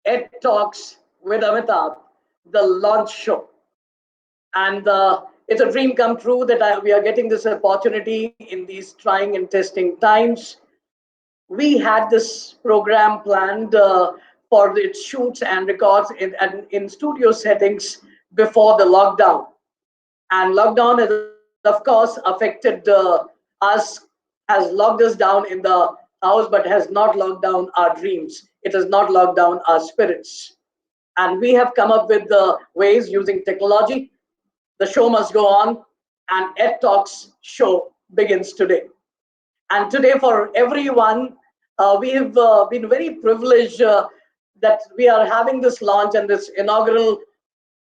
Ed Talks with Amitabh, the launch show. And it's a dream come true that we are getting this opportunity in these trying and testing times. We had this program planned for its shoots and records in studio settings before the lockdown. And lockdown has, of course, affected us, has locked us down in the house, but has not locked down our dreams. It has not locked down our spirits. And we have come up with the ways using technology. The show must go on, and Ed Talks show begins today. And today, for everyone, we've been very privileged that we are having this launch and this inaugural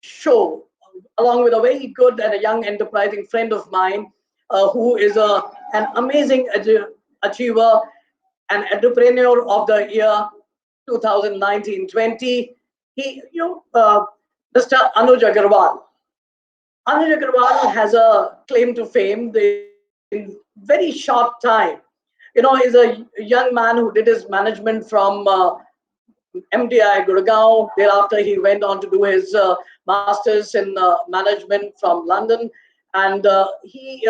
show, along with a very good and a young enterprising friend of mine, who is an amazing achiever, an entrepreneur of the year 2019-20. Mr. Anuj Agarwal. Anuj Agarwal has a claim to fame in very short time. He's a young man who did his management from MDI Gurgaon. Thereafter, he went on to do his masters in management from London, and he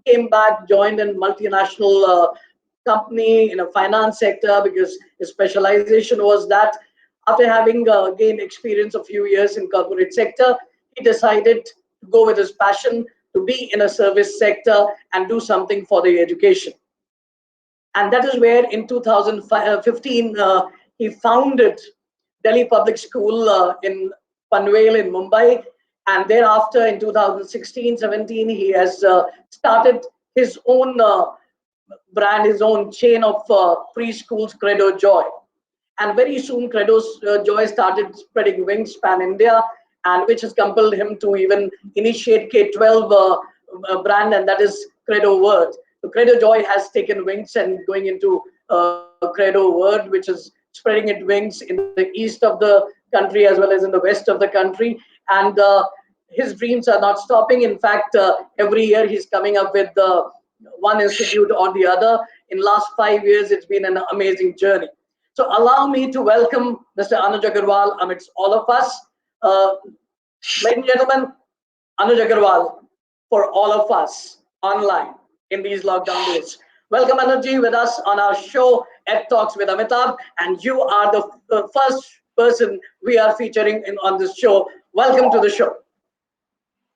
came back, joined a multinational company in a finance sector because his specialization was that. After having gained experience a few years in corporate sector, he decided to go with his passion to be in a service sector and do something for the education. And that is where in 2015 he founded Delhi Public School in Panvel in Mumbai. And thereafter in 2016-17 he has started his own brand, his own chain of preschools, Credo Joy. And very soon Credo Joy started spreading wings pan India, and which has compelled him to even initiate K-12 brand, and that is Credo Word. So Credo Joy has taken wings and going into Credo Word, which is spreading its wings in the east of the country as well as in the west of the country. And his dreams are not stopping. In fact, every year he's coming up with one institute or the other. In last 5 years, it's been an amazing journey. So allow me to welcome Mr. Anuj Agarwal amidst all of us. Uh, Ladies and gentlemen, Anuj Agarwal for all of us online in these lockdown days. Welcome, Anuj, with us on our show, Ed Talks with Amitabh, and you are the first person we are featuring on this show. Welcome to the show.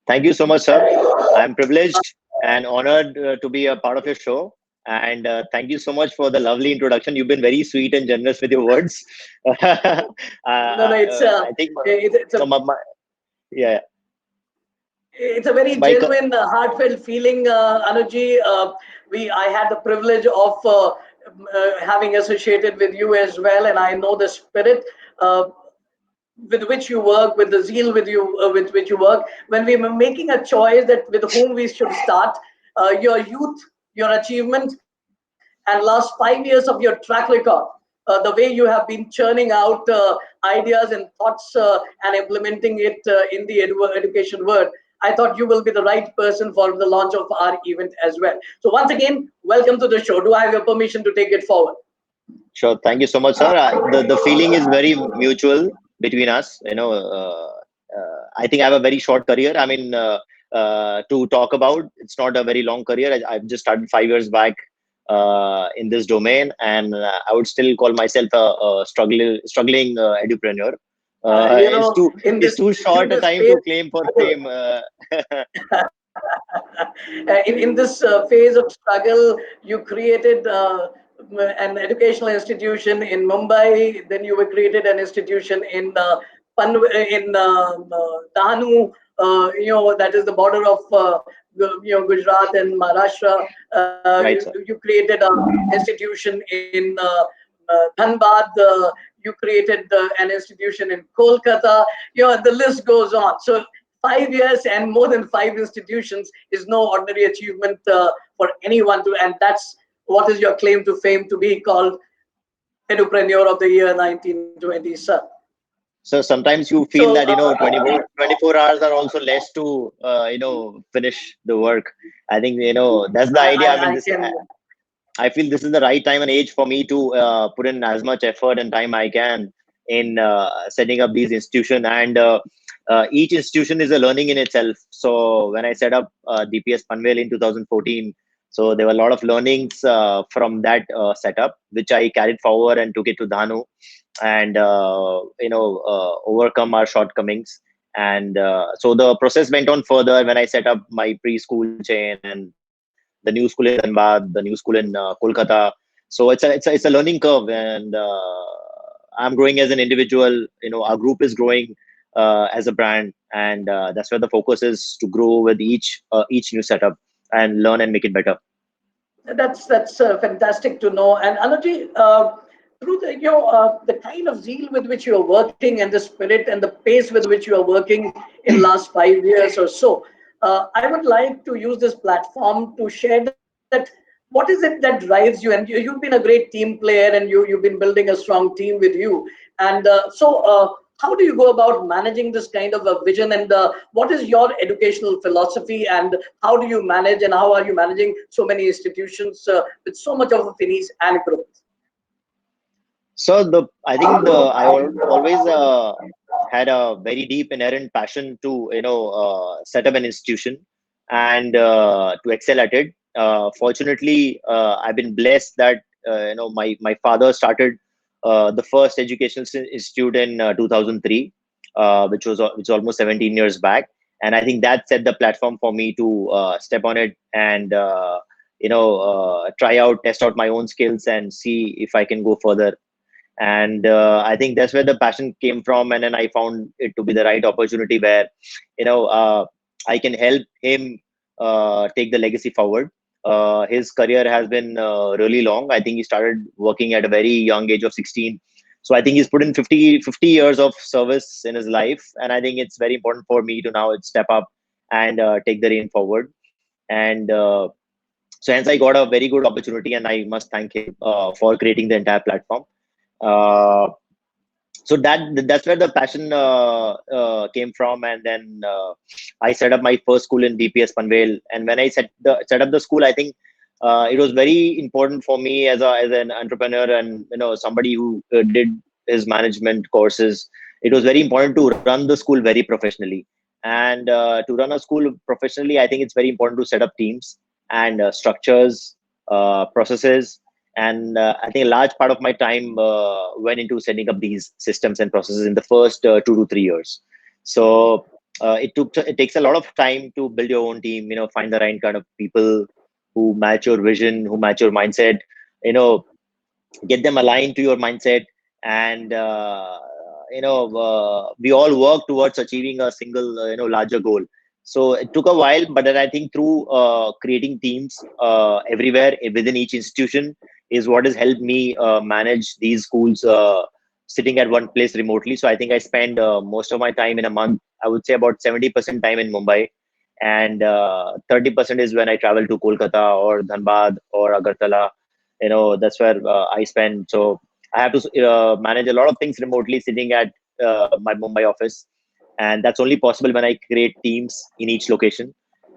Thank you so much, sir. I'm privileged and honored to be a part of your show. And thank you so much for the lovely introduction. You've been very sweet and generous with your words. No, no, I think it's a some of my, yeah, it's a very my, genuine, heartfelt feeling, Anuji. I had the privilege of having associated with you as well, and I know the spirit with which you work, with the zeal with which you work. When we were making a choice that with whom we should start, your youth, your achievement, and last 5 years of your track record, the way you have been churning out ideas and thoughts and implementing it in the education world, I thought you will be the right person for the launch of our event as well. So once again, welcome to the show. Do I have your permission to take it forward? sure. Thank you so much, sir. The feeling is very mutual between us. I think I have a very short career. I mean, to talk about, it's not a very long career. I've just started 5 years back in this domain, and I would still call myself a struggling entrepreneur. You know, in It's this too in short a this time phase, to claim for fame. in this phase of struggle, you created an educational institution in Mumbai. Then you were created an institution in Dahanu. That is the border of Gujarat and Maharashtra. Right, sir. You created an institution in Dhanbad. You created an institution in Kolkata. The list goes on. So 5 years and more than five institutions is no ordinary achievement for anyone to, and that's what is your claim to fame to be called Edupreneur of the Year 1920, sir. So sometimes you feel So that, 24 hours are also less to, finish the work. I think, that's the idea. I mean, I can. I feel this is the right time and age for me to put in as much effort and time I can in setting up these institutions. And each institution is a learning in itself. So when I set up DPS Panvel in 2014, so there were a lot of learnings from that setup, which I carried forward and took it to Dhanu, and overcome our shortcomings. And so the process went on further when I set up my preschool chain and the new school in Dhanbad, the new school in Kolkata. So it's a learning curve, and I'm growing as an individual. Our group is growing as a brand, and that's where the focus is, to grow with each new setup and learn and make it better. That's fantastic to know. And Anuji, through the kind of zeal with which you are working and the spirit and the pace with which you are working in last 5 years or so, I would like to use this platform to share that what is it that drives you? And you've been a great team player, and you've been building a strong team with you. And how do you go about managing this kind of a vision? And what is your educational philosophy? And how do you manage? And how are you managing so many institutions with so much of a finish and growth? So I think always had a very deep inherent passion to set up an institution and to excel at it. Fortunately, I've been blessed that my father started the first educational institute in 2003, which was almost 17 years back, and I think that set the platform for me to step on it and try out, test out my own skills and see if I can go further. And I think that's where the passion came from, and then I found it to be the right opportunity where I can help him take the legacy forward. His career has been really long. I think he started working at a very young age of 16, so I think he's put in 50 years of service in his life, and I think it's very important for me to now step up and take the reign forward. And so hence I got a very good opportunity, and I must thank him for creating the entire platform. uh, so that's where the passion came from. And then I set up my first school in DPS Panvel. And when I set up the school, I think it was very important for me as an entrepreneur, and somebody who did his management courses. It was very important to run the school very professionally. And to run a school professionally, I think it's very important to set up teams and structures, processes. And I think a large part of my time went into setting up these systems and processes in the first 2 to 3 years. So it takes a lot of time to build your own team, find the right kind of people who match your vision, who match your mindset, you know get them aligned to your mindset. And we all work towards achieving a single larger goal. So it took a while, but then I think through creating teams everywhere within each institution is what has helped me manage these schools sitting at one place remotely. So I think I spend most of my time in a month, I would say about 70% time in Mumbai, and 30% is when I travel to Kolkata or Dhanbad or Agartala. That's where I spend. So I have to manage a lot of things remotely sitting at my Mumbai office, and that's only possible when I create teams in each location.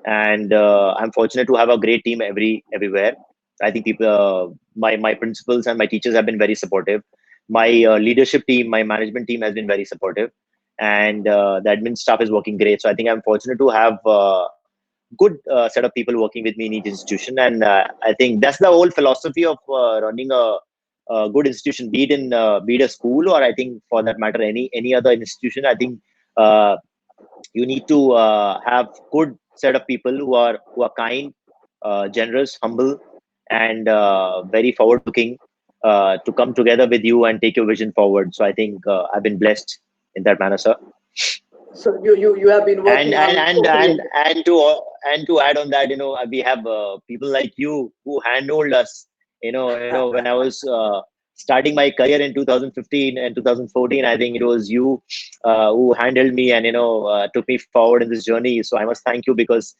And I'm fortunate to have a great team everywhere. I think people, my principals and my teachers have been very supportive. My leadership team, my management team has been very supportive, and the admin staff is working great. So I think I'm fortunate to have good set of people working with me in each institution. And I think that's the whole philosophy of running a good institution, be it a school, or I think for that matter any other institution. I think uh, you need to have good set of people who are kind, generous, humble, and very forward looking, to come together with you and take your vision forward. So I think I've been blessed in that manner, sir. So you have been and working and on and totally. and and to and to add on that, we have people like you who handhold us. When I was starting my career in 2015 and 2014, I think it was you who handled me and took me forward in this journey. So I must thank you, because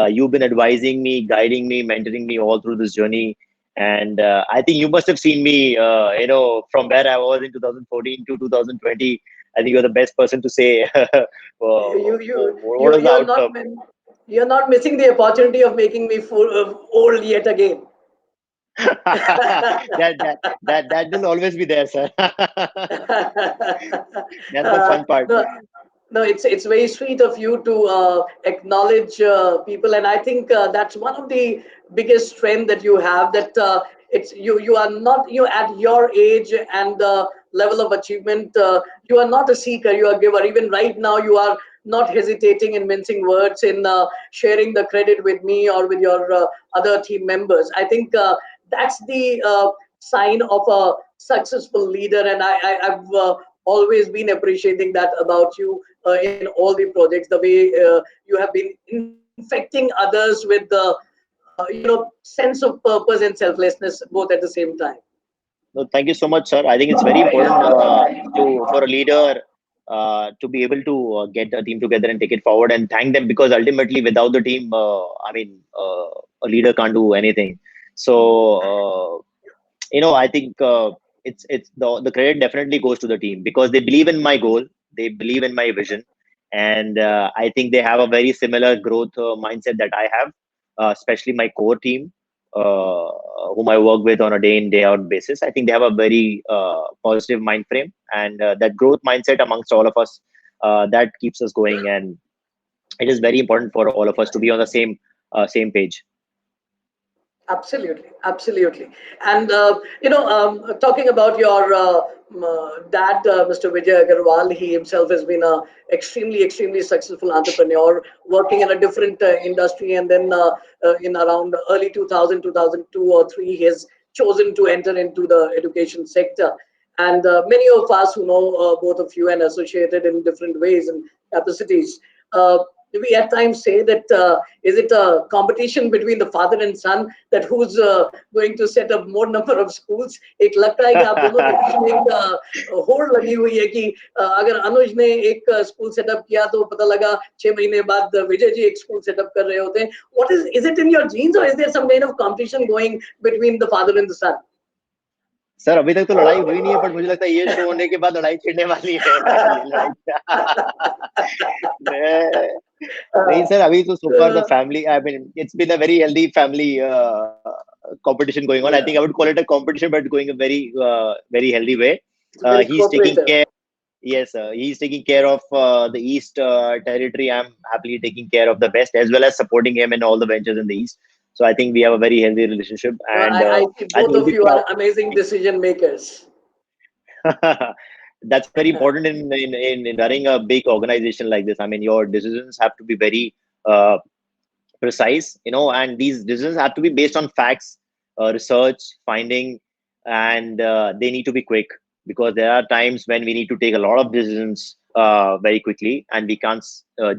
you've been advising me, guiding me, mentoring me all through this journey. And I think you must have seen me from where I was in 2014 to 2020. I think you're the best person to say you you what you is the you're not outcome. min- you're not missing the opportunity of making me full old yet again. That will always be there, sir. That's the fun part. No, no, it's very sweet of you to acknowledge people, and I think that's one of the biggest strength that you have. That it's you are not you at your age and level of achievement. You are not a seeker; you are a giver. Even right now, you are not hesitating in mincing words in sharing the credit with me or with your other team members. I think that's the sign of a successful leader, and I've always been appreciating that about you in all the projects. The way you have been infecting others with the sense of purpose and selflessness both at the same time. No, thank you so much, sir. I think it's very important to for a leader to be able to get a team together and take it forward and thank them, because ultimately without the team, a leader can't do anything. So I think it's the credit definitely goes to the team because they believe in my goal, they believe in my vision, and I think they have a very similar growth mindset that I have, especially my core team, uh, whom I work with on a day in day out basis. I think they have a very positive mind frame, and that growth mindset amongst all of us, that keeps us going, and it is very important for all of us to be on the same page. Absolutely, absolutely. And talking about your dad, Mr. Vijay Agarwal, he himself has been a extremely, extremely successful entrepreneur, working in a different industry, and then in around early 2000, 2002 or three, he has chosen to enter into the education sector. And many of us who know both of you and associated in different ways and capacities. We at times say that is it a competition between the father and son that who's going to set up more number of schools. एक लगता है कि आप दोनों के बीच में एक होड़ लगी हुई है कि अगर अनुज ने एक स्कूल सेटअप किया तो पता लगा 6 महीने बाद विजय जी एक स्कूल सेटअप कर रहे होते हैं. What is it in your genes or is there some kind of competition going between the father and the son? Sir अभी तक तो लड़ाई हुई नहीं है, बट मुझे लगता है ये शो होने के बाद लड़ाई छिड़ने वाली है ये लड़ाई. नहीं सर, अभी तो so far the family, I mean, it's been a very healthy family competition going on. I think I would call it a competition, but going a very healthy way. He's taking care. Yes, he's taking care of the East territory. I'm happily taking care of the West, as well as supporting him in all the ventures in the East. So I think we have a very healthy relationship, and I think I both think of you are amazing decision makers. that's very important in running a big organization like this. I mean, your decisions have to be very precise, and these decisions have to be based on facts, research, finding, and they need to be quick, because there are times when we need to take a lot of decisions very quickly, and we can't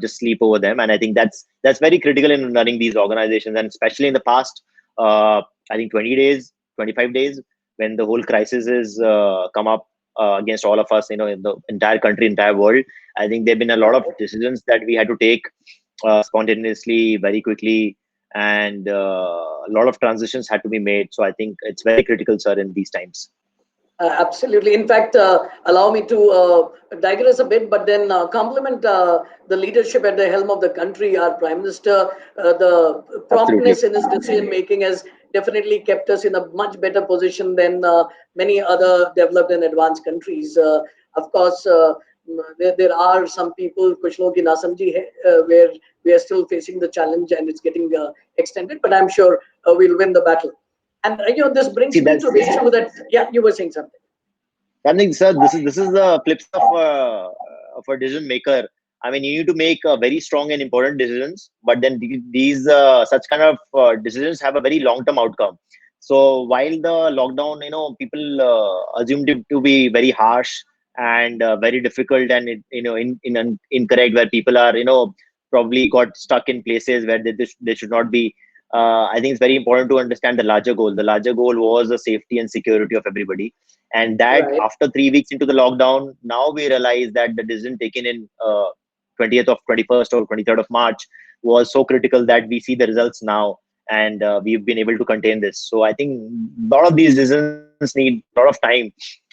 just sleep over them. And I think that's very critical in running these organizations, and especially in the past, I think 20 days, 25 days, when the whole crisis is come up against all of us, in the entire country, entire world. I think there've been a lot of decisions that we had to take spontaneously, very quickly, and a lot of transitions had to be made. So I think it's very critical, sir, in these times. Absolutely. In fact, allow me to digress a bit, but then compliment the leadership at the helm of the country. Our Prime Minister, the promptness in his decision making has definitely kept us in a much better position than many other developed and advanced countries. Of course, there are some people, kuch log ki na samjhi hai, where we are still facing the challenge and it's getting extended, but I'm sure we'll win the battle. And this brings See, me to the issue that you were saying something. I think, sir, this is the flip side of a decision maker. I mean, you need to make very strong and important decisions, but then these such kind of decisions have a very long term outcome. So while the lockdown, people assumed it to be very harsh and very difficult, and incorrect, where people are probably got stuck in places where they should not be. I think it's very important to understand the larger goal. The larger goal was the safety and security of everybody, and that Right. after 3 weeks into the lockdown, now we realize that the decision taken in 20th of 21st or 23rd of March was so critical that we see the results now, and we've been able to contain this. So I think a lot of these decisions need a lot of time,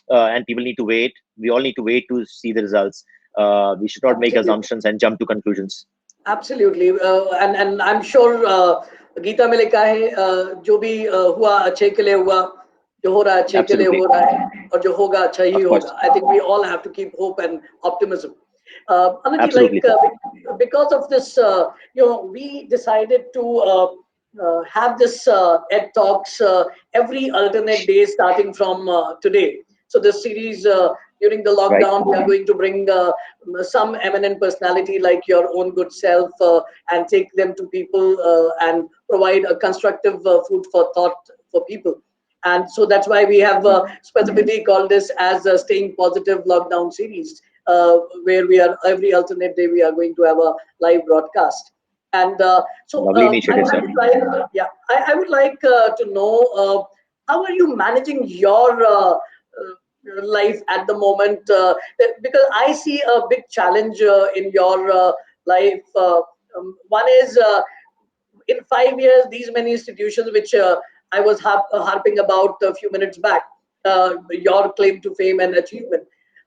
and people need to wait. We all need to wait to see the results. We should not make Absolutely. assumptions and jump to conclusions. Absolutely. And I'm sure Gita में लिखा है जो भी हुआ अच्छे के लिए हुआ, जो हो रहा है अच्छे के लिए Absolutely. हो रहा है, और जो होगा अच्छा ही Of होगा. course. I think we all have to keep hope and optimism. Anuji, like Absolutely, sir. because of this, we decided to have this Ed Talks every alternate day starting from today. So this series during the Right. lockdown, we are going to bring some eminent personality like your own good self and take them to people and provide a constructive food for thought for people. And so that's why we have specifically called this as a Staying Positive Lockdown series, where we are every alternate day we are going to have a live broadcast. And so Lovely I initiative, sir. would like, yeah, I would like to know how are you managing your life at the moment? Because I see a big challenge in your life. One is in 5 years, these many institutions, which I was harping about a few minutes back, your claim to fame and achievement.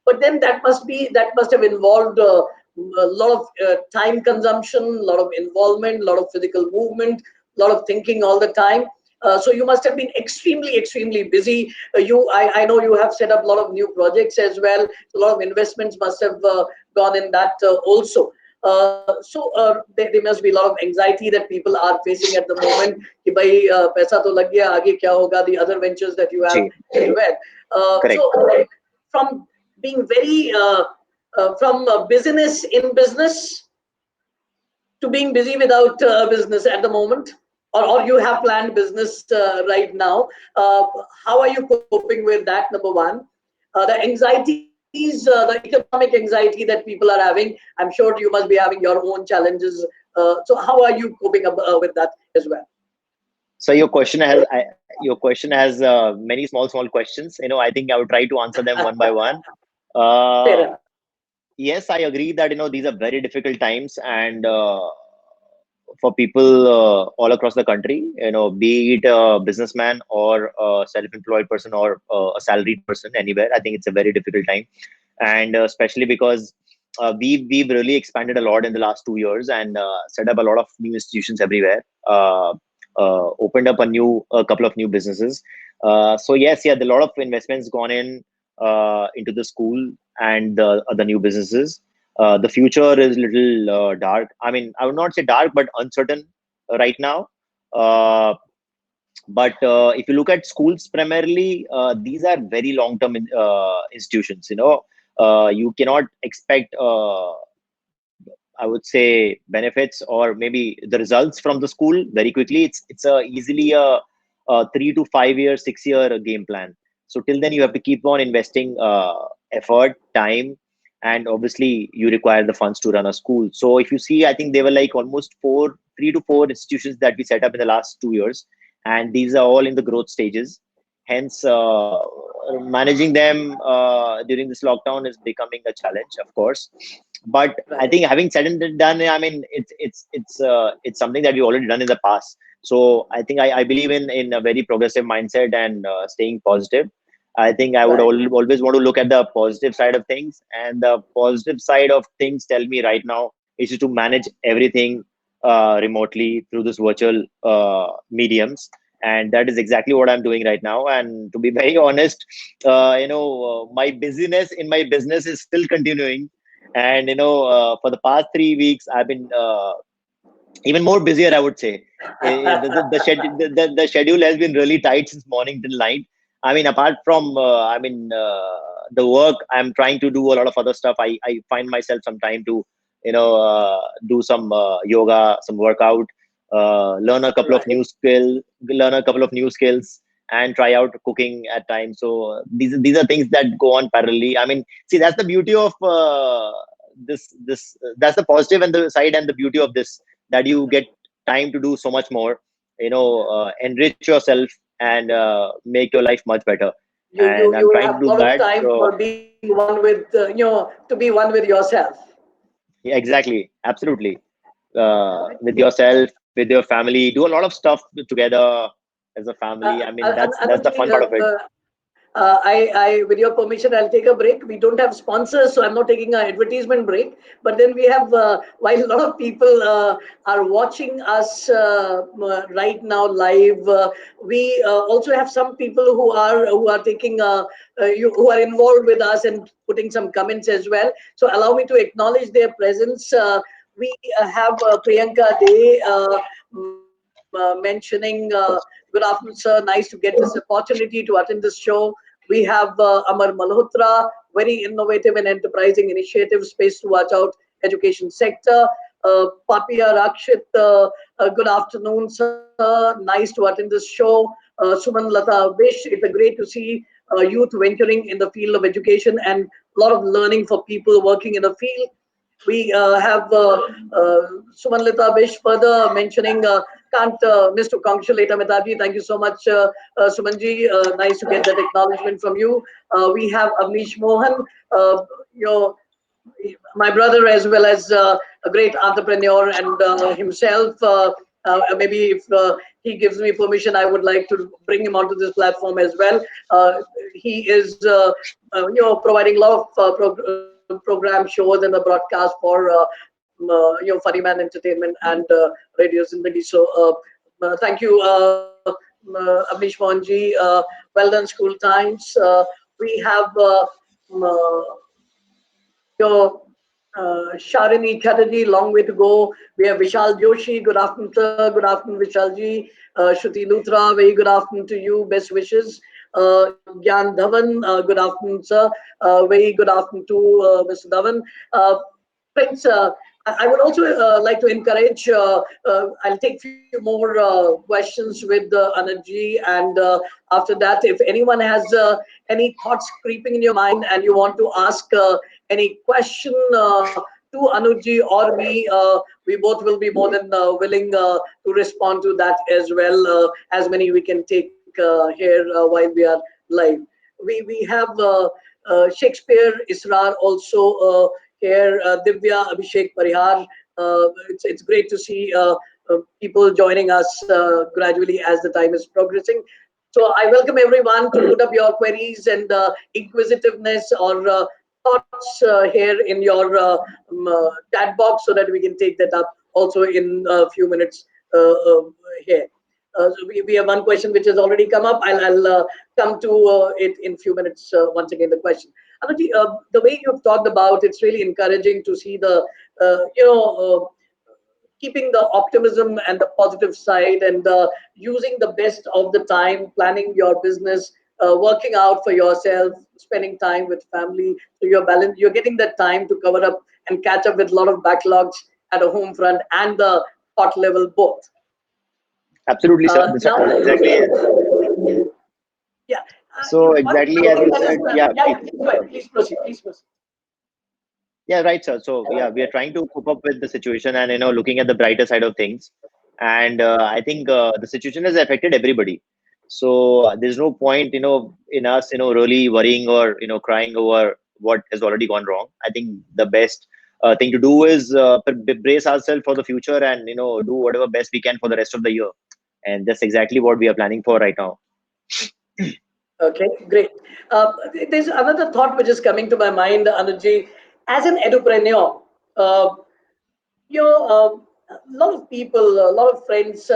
But then that must have involved a lot of time consumption, a lot of involvement, a lot of physical movement, a lot of thinking all the time. So you must have been extremely busy. I know you have set up a lot of new projects as well. So a lot of investments must have gone in that also. There must be a lot of anxiety that people are facing at the moment. कि भाई पैसा तो लग गया, आगे क्या होगा? The other ventures that you have Ji, as well. correct. From being very from business in business to being busy without business at the moment, or you have planned business right now. How are you coping with that? Number one, the anxieties, the economic anxiety that people are having. I'm sure you must be having your own challenges. So how are you coping up with that as well? So your question has many small questions. I think I would try to answer them one by one. Fair Uh, enough. yes, I agree that these are very difficult times, and for people all across the country, be it a businessman or a self-employed person or a salaried person anywhere. I think it's a very difficult time, and especially because we've really expanded a lot in the last 2 years and set up a lot of new institutions everywhere. Opened up a couple of new businesses. So yes, yeah, a lot of investments gone in into the school and the other new businesses. The future is little dark. I mean, I would not say dark, but uncertain right now. Uh, but if you look at schools primarily, these are very long-term institutions. You cannot expect, I would say, benefits or maybe the results from the school very quickly. It's easily a 3 to 5 year, 6 year game plan. So till then, you have to keep on investing effort, time, and obviously you require the funds to run a school. So if you see, I think there were like almost 3 to 4 institutions that we set up in the last 2 years, and these are all in the growth stages. Hence, managing them during this lockdown is becoming a challenge, of course. But I Right. think having said and done, I mean, it's something that we already done in the past. So I think I believe in a very progressive mindset and staying positive. I think I would Right. always want to look at the positive side of things, and the positive side of things tell me right now is to manage everything remotely through this virtual mediums, and that is exactly what I'm doing right now. And to be very honest, my busyness in my business is still continuing, and for the past 3 weeks I've been even more busier, I would say. The schedule has been really tight since morning till night. I mean, apart from the work, I'm trying to do a lot of other stuff. I find myself some time to do some yoga, some workout, Right. learn a couple of new skills, and try out cooking at times. So these are things that go on parallelly. I mean, see, that's the beauty of this that's the positive and the side and the beauty of this, that you get time to do so much more, enrich yourself and make your life much better. And You I'm will trying have to a do lot of that. time So for being one with to be one with yourself. yeah, exactly, absolutely. With yourself, with your family, do a lot of stuff together as a family. I mean, that's the Anuji, fun part of it. With your permission, I'll take a break. We don't have sponsors, so I'm not taking an advertisement break. But then we have, while a lot of people are watching us right now live, we also have some people who are taking, who are involved with us and putting some comments as well. So allow me to acknowledge their presence. We have Priyanka Day mentioning, good afternoon, sir. Nice to get this opportunity to attend this show. We have Amar Malhotra, very innovative and enterprising initiative, Space to Watch Out education sector. Papia Rakshit, good afternoon, sir. Nice to attend this show. Suman Lata Vish, it's a great to see youth venturing in the field of education and a lot of learning for people working in the field. We have Sumanlita Bish further mentioning, can't miss to congratulate Amitabh. Thank you so much, Sumanji. Nice to get that acknowledgement from you. We have Avnish Mohan, your my brother, as well as a great entrepreneur and himself. Maybe if he gives me permission, I would like to bring him onto this platform as well. He is, providing a lot of program shows and the broadcast for Funny Man Entertainment and Radio Zindagi. So thank you, Avnish Mohanji. Well done, School Times. We have your Sharini Chatterjee, long way to go. We have Vishal Joshi. Good afternoon, sir. Good afternoon, Vishalji. Shruti Luthra, very good afternoon to you. Best wishes. Gyan Dhawan, good afternoon, sir. Very good afternoon to Mr. Dhawan. Friends, I would also like to encourage, I'll take a few more questions with Anandji, and after that, if anyone has any thoughts creeping in your mind and you want to ask any question to Anuji or me, we both will be more than willing to respond to that as well, as many we can take here while we are live. We have Shakespeare Israr also here, Divya Abhishek Parihar. It's great to see people joining us gradually as the time is progressing. So I welcome everyone to put up your queries and inquisitiveness or thoughts here in your chat box so that we can take that up also in a few minutes here. We have one question which has already come up. I'll come to it in a few minutes. Once again, the question. Anuji, the way you've talked about, it's really encouraging to see the, keeping the optimism and the positive side and using the best of the time, planning your business, working out for yourself, spending time with family. So you're getting that time to cover up and catch up with a lot of backlogs at a home front and the hot level both. Absolutely, sir. Now, Exactly. yeah. So exactly as you said, yeah. Please proceed. Please proceed. Yeah, right, sir. So yeah, we are trying to cope up with the situation and looking at the brighter side of things. And I think the situation has affected everybody. So there's no point, in us, really worrying or crying over what has already gone wrong. I think the best thing to do is brace ourselves for the future and do whatever best we can for the rest of the year. And that's exactly what we are planning for right now. Okay, great. There's another thought which is coming to my mind, Anuji. As an edupreneur, a lot of people, a lot of friends,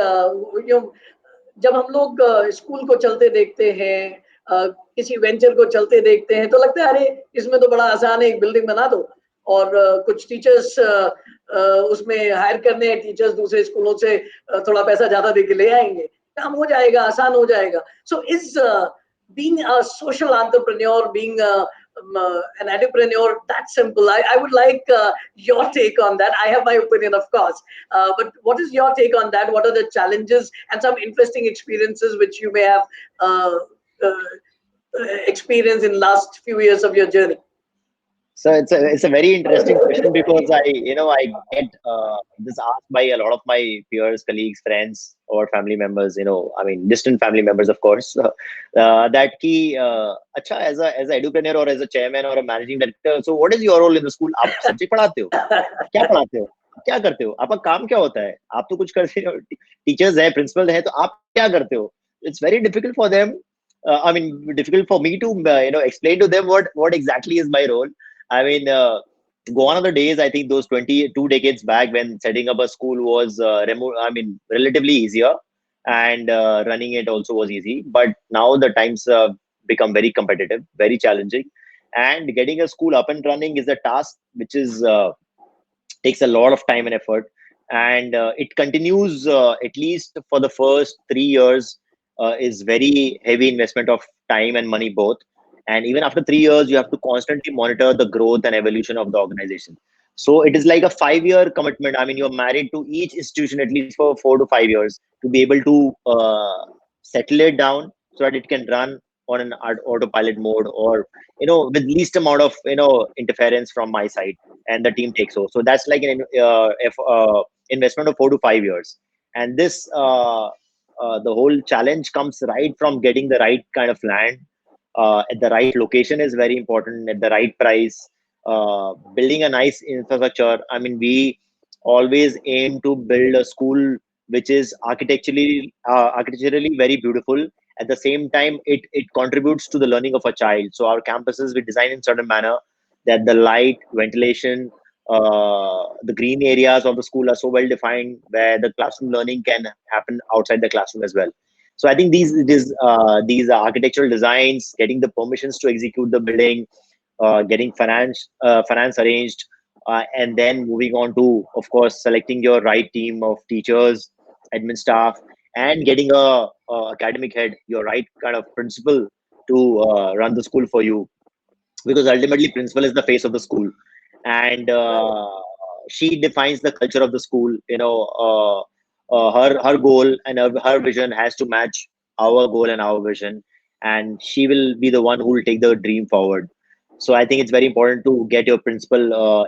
जब हम लोग school को चलते देखते हैं, किसी venture को चलते देखते हैं, तो लगता है अरे इसमें तो बड़ा आसान है, एक बिल्डिंग बना दो और कुछ टीचर्स उसमें हायर करने हैं, टीचर्स दूसरे स्कूलों से थोड़ा पैसा ज्यादा दे के ले आएंगे, काम हो जाएगा, आसान हो जाएगा. So is being a social entrepreneur, being an entrepreneur that simple? I would like your take on that. I have my opinion, of course, but what is your take on that? What are the challenges and some interesting experiences which you may have experienced in last few years of your journey? So it's a very interesting question because I get this asked by a lot of my peers, colleagues, friends, or family members. I mean distant family members, of course. That ki acha as a edupreneur or as a chairman or a managing director. So what is your role in the school? आप subject पढ़ाते हो? क्या पढ़ाते हो? क्या करते हो? आपका काम क्या होता है? आप तो कुछ करते हो. Teachers है, principal है, तो आप क्या करते हो? It's very difficult for them I mean, difficult for me to explain to them what exactly is my role. I mean, gone are the days. I think those 22 decades back when setting up a school was remote. I mean, relatively easier, and running it also was easy. But now the times become very competitive, very challenging, and getting a school up and running is a task which is takes a lot of time and effort, and it continues at least for the first 3 years. Is very heavy investment of time and money both, and even after 3 years you have to constantly monitor the growth and evolution of the organization. So it is like a 5 year commitment. I mean, you're married to each institution at least for 4 to 5 years to be able to settle it down so that it can run on an autopilot mode, or with least amount of interference from my side, and the team takes over. So that's like an investment of 4 to 5 years. And this the whole challenge comes right from getting the right kind of land at the right location is very important, at the right price, building a nice infrastructure. I mean, we always aim to build a school which is architecturally very beautiful. At the same time, it contributes to the learning of a child. So our campuses we design in certain manner that the light, ventilation, the green areas of the school are so well defined where the classroom learning can happen outside the classroom as well. So I think these architectural designs, getting the permissions to execute the building, getting finance arranged, and then moving on to, of course, selecting your right team of teachers, admin staff, and getting a academic head, your right kind of principal to run the school for you, because ultimately principal is the face of the school, and Right. she defines the culture of the school. Her goal and her vision has to match our goal and our vision, and she will be the one who will take the dream forward. So I think it's very important to get your principal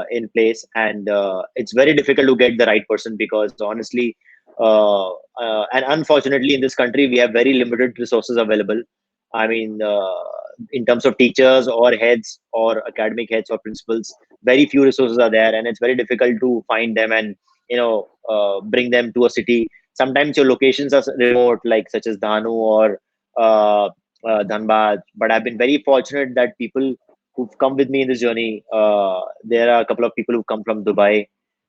in place, and it's very difficult to get the right person, because honestly, and unfortunately in this country we have very limited resources available. I mean, in terms of teachers or heads or academic heads or principals, very few resources are there, and it's very difficult to find them and bring them to a city. Sometimes your locations are remote, like such as Dhanu or Dhanbad. But I've been very fortunate that people who've come with me in this journey, there are a couple of people who've come from Dubai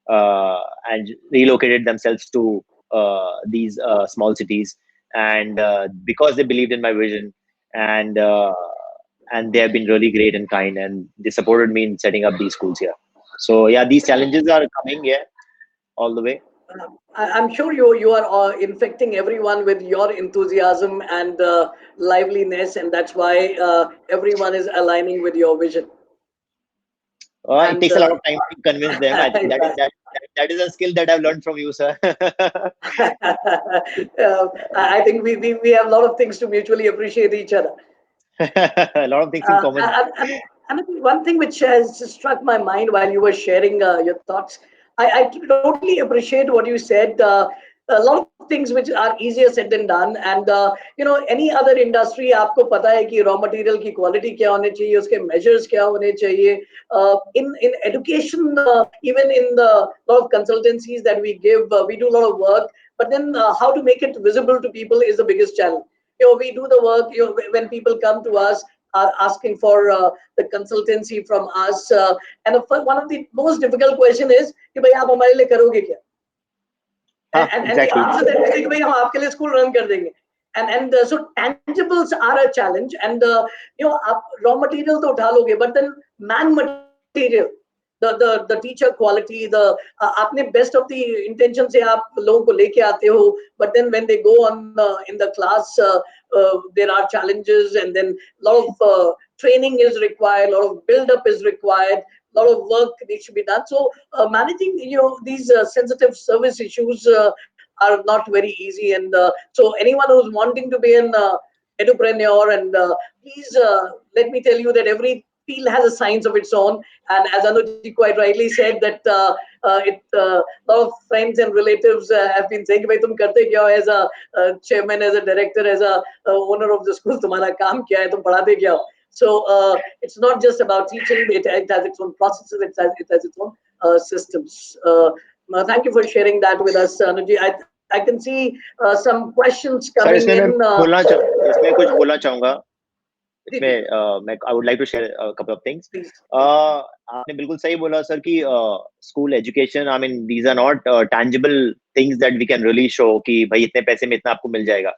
and relocated themselves to these small cities, and because they believed in my vision, and they have been really great and kind, and they supported me in setting up these schools here. So yeah, these challenges are coming, yeah, all the way. I'm sure you are infecting everyone with your enthusiasm and liveliness, and that's why everyone is aligning with your vision. It And takes a lot of time to convince them. I think that is yeah. that is a skill that I've learned from you, sir. I think we have a lot of things to mutually appreciate each other. A lot of things in common. And one thing which has struck my mind while you were sharing your thoughts, I totally appreciate what you said. A lot of things which are easier said than done, and any other industry आपको पता है कि raw material की quality क्या होनी चाहिए, उसके measures क्या होने चाहिए. In education, even in the lot of consultancies that we give, we do a lot of work, but then how to make it visible to people is the biggest challenge. We do the work. When people come to us are asking for the consultancy from us, and one of the most difficult question is कि भाई आप हमारे लिए करोगे क्या? Huh, And the exactly. answer that is कि भाई हम आपके लिए school run कर देंगे. And so tangibles are a challenge, and आप raw material तो उठा लोगे, but then man material, the teacher quality, आपने best of the intention से आप लोगों को लेके आते हो, but then when they go on in the class, there are challenges, and then a lot of training is required, a lot of build up is required, a lot of work needs to be done. So managing these sensitive service issues are not very easy, and so anyone who's wanting to be an edupreneur, and please let me tell you that every field has a science of its own. And as Anuji quite rightly said, that a lot of friends and relatives have been saying, "Bhai, tum karte kya ho as a chairman, as a director, as a owner of the school? Tumhara kaam kya hai? Tum padhate kya ho?" So it's not just about teaching; it has its own processes, it has its own systems. Thank you for sharing that with us, Anuji. I can see some questions sir coming इसमें मैं in. इसमें कुछ बोलना चाहूंगा Didi, इसमें मैं I would like to share couple of things please. आपने बिल्कुल सही बोला सर कि school education I mean these are not tangible things that we can really show कि भाई इतने पैसे में इतना आपको मिल जाएगा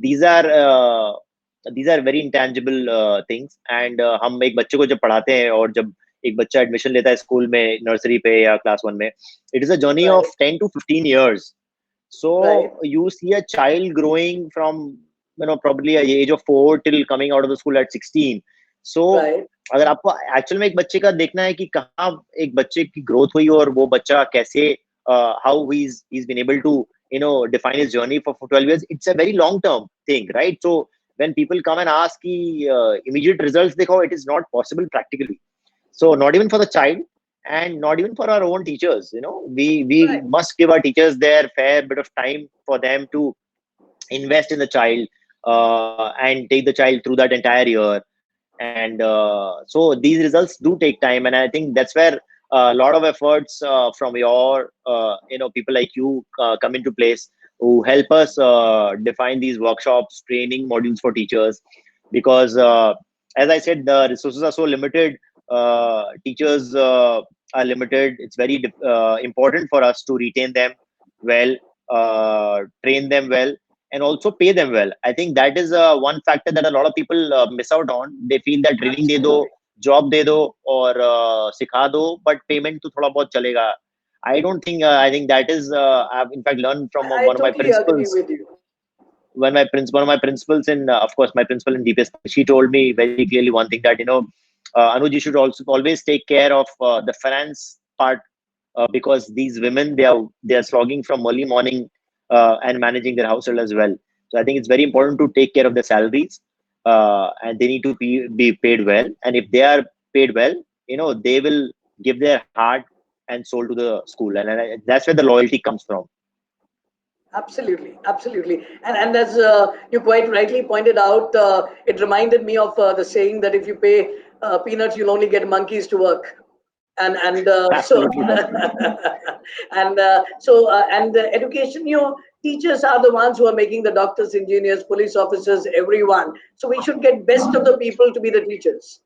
these are very intangible things and हम एक बच्चे को जब पढ़ाते हैं और जब एक बच्चा एडमिशन लेता है स्कूल में नर्सरी पे या क्लास 1 में it is a journey Right, of 10 to 15 years. So right, you see a child growing from probably a age of 4 till coming out of the school at 16. So right, अगर आपको actual में एक बच्चे का देखना है कि कहाँ एक बच्चे की ग्रोथ हुई और वो बच्चा कैसे how he's been able to define his journey for 12 years, it's a very long term thing, right? So when people come and ask कि immediate results देखो, it is not possible practically. So not even for the child and not even for our own teachers, we right. must give our teachers their fair bit of time for them to invest in the child and take the child through that entire year. And so these results do take time, and I think that's where a lot of efforts from your people like you come into place, who help us define these workshops, training modules for teachers, because as I said, the resources are so limited. Teachers are limited. It's very important for us to retain them well, train them well, and also pay them well. I think that is one factor that a lot of people miss out on. They feel that training de do, Absolutely. job de do, or sikha do, but payment to thoda bahut chalega. I don't think. I think that is. I've in fact learned from I one of my totally agree principals. with you. One of my principals in, of course, my principal in DPS, she told me very clearly one thing that Anuj, you should also always take care of the finance part because these women they are slogging from early morning and managing their household as well. So I think it's very important to take care of their salaries and they need to be paid well. And if they are paid well, they will give their heart and soul to the school, and that's where the loyalty comes from. Absolutely, absolutely. And as you quite rightly pointed out, it reminded me of the saying that if you pay peanuts, you'll only get monkeys to work. And so Absolutely, sir. and the education, teachers are the ones who are making the doctors, engineers, police officers, everyone. So we should get best of the people to be the teachers.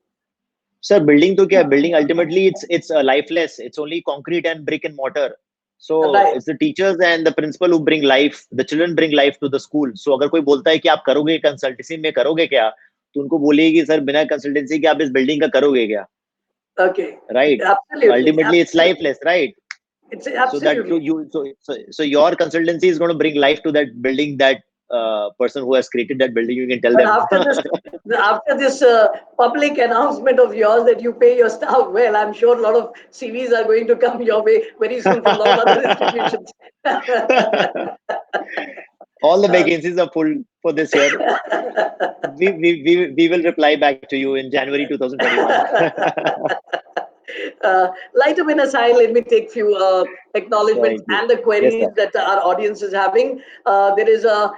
Sir, building to kya? Building ultimately it's lifeless. It's only concrete and brick and mortar. So Right. it's the teachers and the principal who bring life. The children bring life to the school. So अगर कोई बोलता है कि आप करोगे consultancy में करोगे क्या, तो उनको बोलिए कि सर बिना कंसल्टेंसी के आप इस बिल्डिंग का करोगे क्या, Okay. right? Absolutely. Ultimately, it's Absolutely. lifeless, right? It's So that absolutely. so your consultancy is going to bring life to that building, that person who has created that building. You can tell But them. after this public announcement of yours that you pay your staff well, I'm sure a lot of CVs are going to come your way very soon from a lot of other institutions. All the vacancies are full for this year. We will reply back to you in January 2021. Light up in a sigh, let me take few acknowledgements Thank you. and the Yes, queries sir. that our audience is having. There is a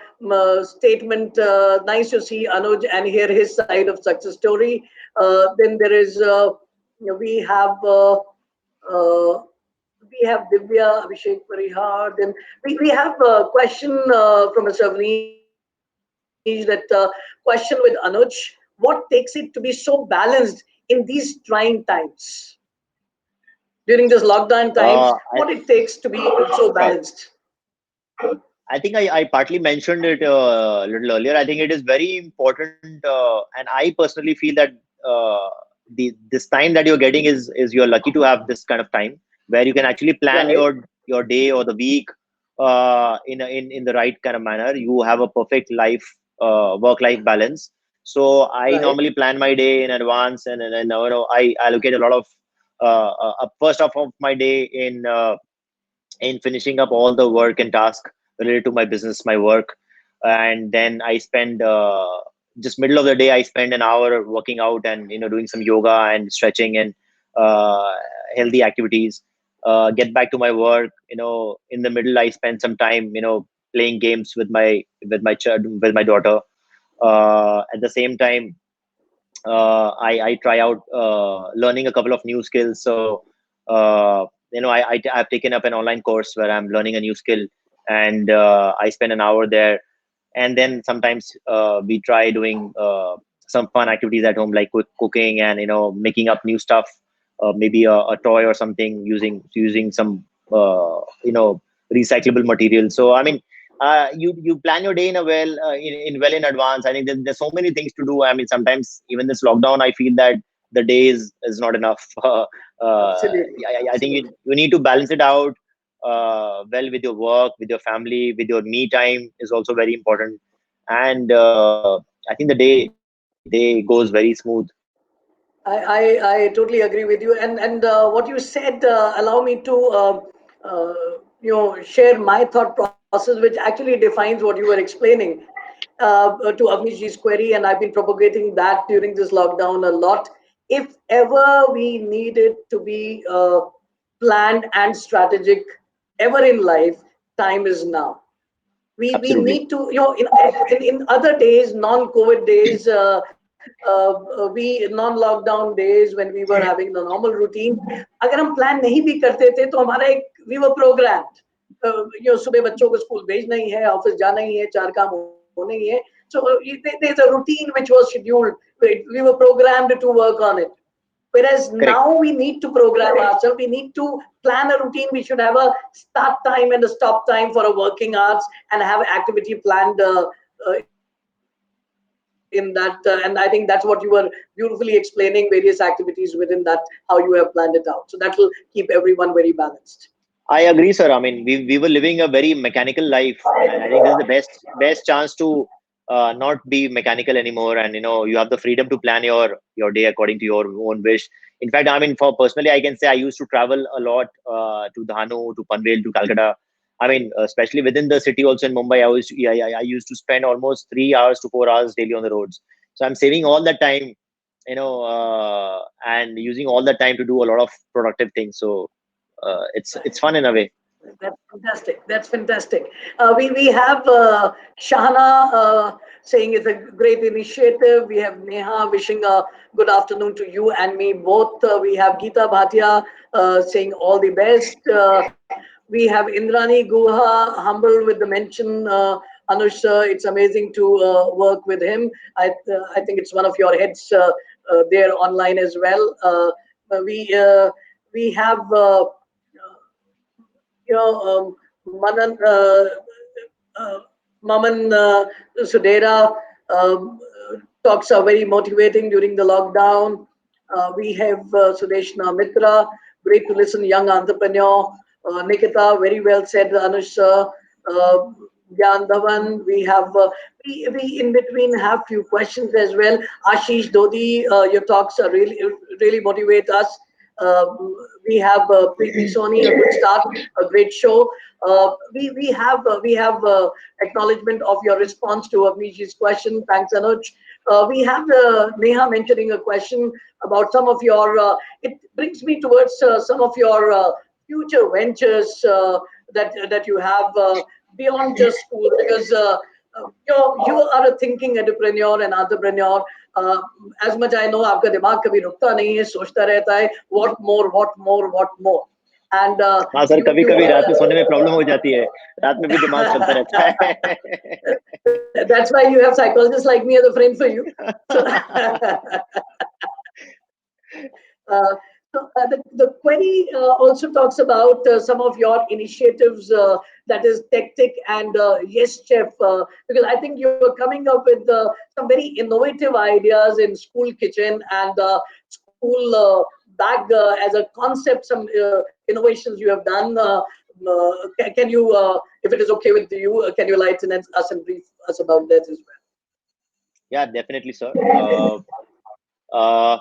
statement, nice to see Anuj and hear his side of success story. Then there is, we have uh, we have Divya Abhishek Parihar. Then we have a question from a Savneesh that question with Anuj. What takes it to be so balanced in these trying times? During this lockdown times, what I it takes to be so right. balanced? I think I partly mentioned it a little earlier. I think it is very important, and I personally feel that this time that you're getting is you're lucky to have this kind of time where you can actually plan Right, your day or the week in the right kind of manner. You have a perfect life work life balance. So I right, normally plan my day in advance, and I allocate a lot of first half of my day in finishing up all the work and task related to my business, my work, and then I spend just middle of the day I spend an hour working out and doing some yoga and stretching and uh, healthy activities. Get back to my work. In the middle I spend some time playing games with my child, with my daughter. At the same time, I try out learning a couple of new skills. So I've taken up an online course where I'm learning a new skill, and I spend an hour there. And then sometimes we try doing some fun activities at home, like cooking and making up new stuff, maybe a toy or something, using some recyclable material. So I mean, you plan your day in a well in advance. I think there's so many things to do. I mean, sometimes even this lockdown, I feel that the day is not enough. Absolutely, I think absolutely. you need to balance it out well, with your work, with your family, with your me time is also very important. And I think the day goes very smooth. I totally agree with you. And what you said, allow me to uh, share my thought process, which actually defines what you were explaining to Avnishji's query, and I've been propagating that during this lockdown a lot. If ever we needed to be planned and strategic ever in life, time is now. We Absolutely need to, in other days, non-COVID days, we non-lockdown days when we were having the normal routine, अगर हम plan नहीं भी करते थे तो हमारा एक we were programmed. सुबह बच्चों को स्कूल भेजना ही है, ऑफिस जाना ही है, चार काम होने ही है. So there's a routine which was scheduled. We were programmed to work on it. Whereas correct. now we need to program ourselves. We need to plan a routine. We should have a start time and a stop time for our working hours and have activity planned in that. And I think that's what you were beautifully explaining, various activities within that, how you have planned it out. So that will keep everyone very balanced. I agree, sir. I mean, we were living a very mechanical life, and I think this is the best chance to not be mechanical anymore. And you have the freedom to plan your day according to your own wish. In fact, I mean, for personally, I can say I used to travel a lot to Dhanu, to Panvel, to Calcutta. I mean, especially within the city, also in Mumbai, I used to spend almost 3 hours to 4 hours daily on the roads. So I'm saving all that time, and using all that time to do a lot of productive things. So it's fun in a way. That's fantastic. That's fantastic. We have Shahana saying it's a great initiative. We have Neha wishing a good afternoon to you and me both. We have Geeta Bhatia saying all the best. We have Indrani Guha humble with the mention. Anush, it's amazing to work with him. I think it's one of your heads there online as well. We uh, we have. Manan uh, Maman Sudera talks are very motivating during the lockdown. We have Sudeshna Mitra, great to listen, young entrepreneur. Nikita, very well said, Anush sir. Uh, Gyan Dhawan, we in between have few questions as well. Ashish Dodi, your talks are really motivate us. Uh, we have Preeti Soni, a good start, a great show. We have acknowledgement of your response to Avnish's question. Thanks, Anuj. We have Neha mentioning a question about some of your. It brings me towards some of your future ventures that you have beyond just school, because you are a thinking entrepreneur and entrepreneur. As much I know, आपका दिमाग कभी रुकता नहीं है, सोचता रहता है what more. And हाँ सर, you कभी you कभी रात में सोने में प्रॉब्लम हो जाती है, रात में भी दिमाग चलता रहता है. that's why you have psychologists like me as a friend for you. So, Uh, the query also talks about some of your initiatives, that is Tech and Yes Chef, because I think you're coming up with some very innovative ideas in school kitchen and school bag as a concept, some innovations you have done. Can you, if it is okay with you, can you enlighten us and brief us about that as well? Yeah, definitely, sir. Uh,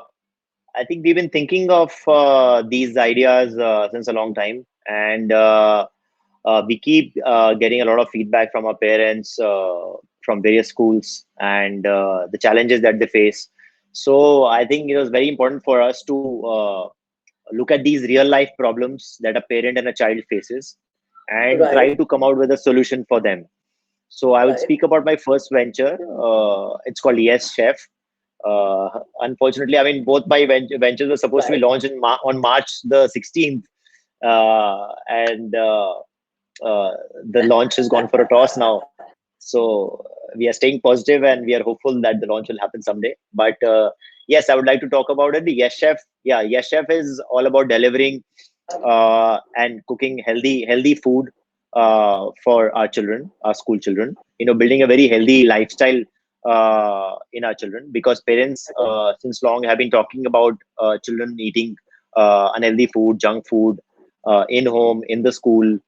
I think we've been thinking of these ideas since a long time, and we keep getting a lot of feedback from our parents, from various schools, and the challenges that they face. So I think it was very important for us to look at these real life problems that a parent and a child faces, and try Right, to come out with a solution for them. So I would right, speak about my first venture. It's called Yes Chef. Unfortunately, I mean, both my ventures were supposed to be right. launched on March the 16th, and uh, the launch has gone for a toss now. So we are staying positive and we are hopeful that the launch will happen someday. But yes, I would like to talk about it. The Yes Chef, yeah, Yes Chef is all about delivering and cooking healthy food for our children, our school children. Building a very healthy lifestyle in our children, because parents since long have been talking about children eating unhealthy food, junk food in home, in the school,